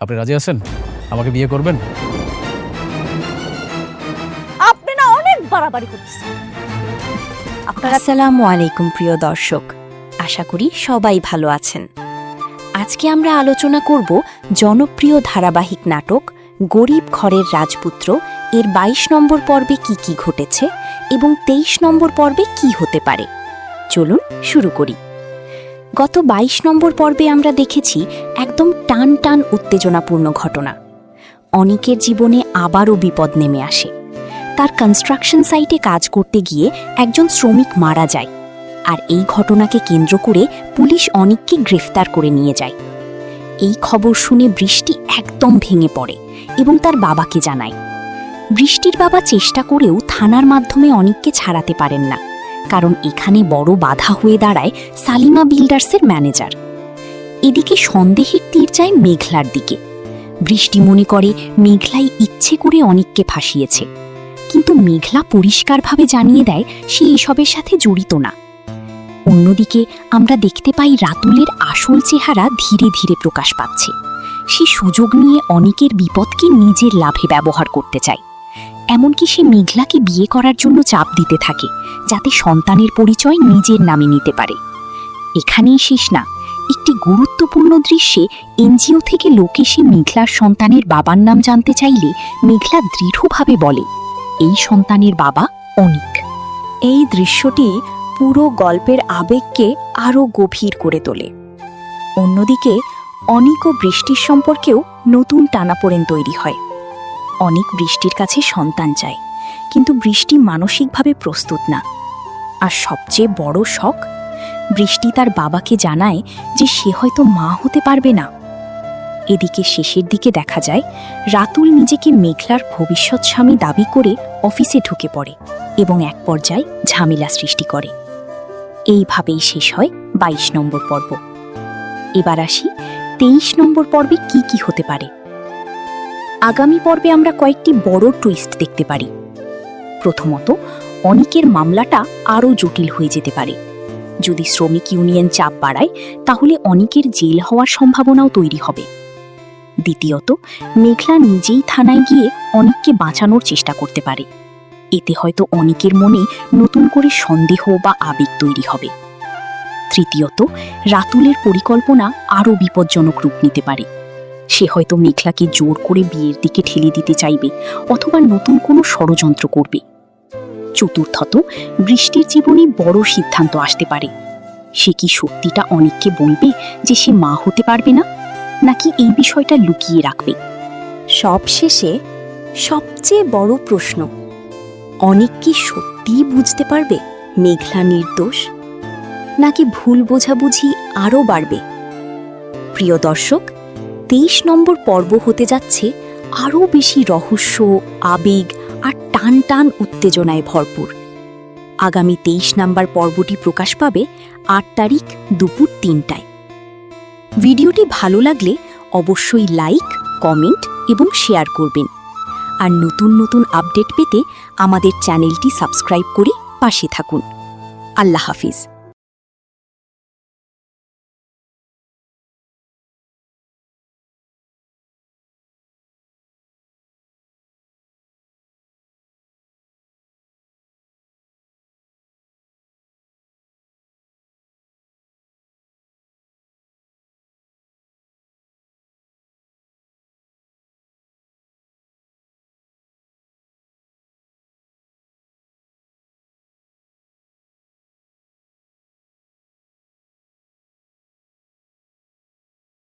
আপনি রাজি আছেন? আমাকে বিয়ে করবেন? আপনি না অনেক বাড়াবাড়ি করতেছেন। আসসালামু আলাইকুম প্রিয় দর্শক, আশা করি সবাই ভালো আছেন। আজকে আমরা আলোচনা করব জনপ্রিয় ধারাবাহিক নাটক গরিব ঘরের রাজপুত্র এর ২২ নম্বর পর্বে কি কি ঘটেছে এবং ২৩ নম্বর পর্বে কি হতে পারে। চলুন শুরু করি। গত ২২ নম্বর পর্বে আমরা দেখেছি একদম টান টান উত্তেজনাপূর্ণ ঘটনা। অনিকের জীবনে আবারও বিপদ নেমে আসে। তার কনস্ট্রাকশন সাইটে কাজ করতে গিয়ে একজন শ্রমিক মারা যায়, আর এই ঘটনাকে কেন্দ্র করে পুলিশ অনিককে গ্রেফতার করে নিয়ে যায়। এই খবর শুনে বৃষ্টি একদম ভেঙে পড়ে এবং তার বাবাকে জানায়। বৃষ্টির বাবা চেষ্টা করেও থানার মাধ্যমে অনিককে ছাড়াতে পারেন না, কারণ এখানে বড় বাধা হয়ে দাঁড়ায় সালিমা বিল্ডার্সের ম্যানেজার। এদিকে সন্দেহের তীর যায় মেঘলার দিকে। বৃষ্টি মনে করে মেঘলাই ইচ্ছে করে অনিককে ফাঁসিয়েছে, কিন্তু মেঘলা পরিষ্কারভাবে জানিয়ে দেয় সে এসবের সাথে জড়িত না। অন্যদিকে আমরা দেখতে পাই রাতুলের আসল চেহারা ধীরে ধীরে প্রকাশ পাচ্ছে। সে সুযোগ নিয়ে অনিকের বিপদকে নিজের লাভে ব্যবহার করতে চায়। এমনকি সে মেঘলাকে বিয়ে করার জন্য চাপ দিতে থাকে, যাতে সন্তানের পরিচয় নিজের নামে নিতে পারে। এখানেই শেষ না, একটি গুরুত্বপূর্ণ দৃশ্যে এনজিও থেকে লোক এসে মেঘলার সন্তানের বাবার নাম জানতে চাইলে মেঘলা দৃঢ়ভাবে বলে এই সন্তানের বাবা অনিক। এই দৃশ্যটি পুরো গল্পের আবেগকে আরও গভীর করে তোলে। অন্যদিকে অনিক ও বৃষ্টির সম্পর্কেও নতুন টানাপোড়েন তৈরি হয়। অনিক বৃষ্টির কাছে সন্তান চায়, কিন্তু বৃষ্টি মানসিকভাবে প্রস্তুত না। আর সবচেয়ে বড় শখ, বৃষ্টি তার বাবাকে জানায় যে সে হয়তো মা হতে পারবে না। এদিকে শেষের দিকে দেখা যায় রাতুল নিজেকে মেঘলার ভবিষ্যৎ স্বামী দাবি করে অফিসে ঢুকে পড়ে এবং এক পর্যায়ে ঝামেলা সৃষ্টি করে। এইভাবেই শেষ হয় ২২ নম্বর পর্ব। এবার আসি ২৩ নম্বর পর্বে কি কি হতে পারে। আগামী পর্বে আমরা কয়েকটি বড় টুইস্ট দেখতে পারি। প্রথমত, অনিকের মামলাটা আরও জটিল হয়ে যেতে পারে। যদি শ্রমিক ইউনিয়ন চাপ বাড়ায়, তাহলে অনিকের জেল হওয়ার সম্ভাবনাও তৈরি হবে। দ্বিতীয়ত, মেঘলা নিজেই থানায় গিয়ে অনিককে বাঁচানোর চেষ্টা করতে পারে। এতে হয়তো অনিকের মনে নতুন করে সন্দেহ বা আবেগ তৈরি হবে। তৃতীয়ত, রাতুলের পরিকল্পনা আরও বিপজ্জনক রূপ নিতে পারে। সে হয়তো মেঘলাকে জোর করে বিয়ের দিকে ঠেলে দিতে চাইবে, অথবা নতুন কোনো ষড়যন্ত্র করবে। চতুর্থত, বৃষ্টির জীবনে বড় সিদ্ধান্ত আসতে পারে। সে কি সত্যিটা অনিককে বলবে যে সে মা হতে পারবে না, নাকি এই বিষয়টা লুকিয়ে রাখবে? সবশেষে সবচেয়ে বড় প্রশ্ন, অনিক কি সত্যিই বুঝতে পারবে মেঘলা নির্দোষ, নাকি ভুল বোঝাবুঝি আরও বাড়বে? প্রিয় দর্শক, ২৩ নম্বর পর্ব হতে যাচ্ছে আরও বেশি রহস্য, আবেগ আর টান টান উত্তেজনায় ভরপুর। আগামী ২৩ নম্বর পর্বটি প্রকাশ পাবে ৮ তারিখ দুপুর ৩টায়। ভিডিওটি ভালো লাগলে অবশ্যই লাইক, কমেন্ট এবং শেয়ার করবেন। আর নতুন নতুন আপডেট পেতে আমাদের চ্যানেলটি সাবস্ক্রাইব করে পাশে থাকুন। আল্লাহ হাফিজ।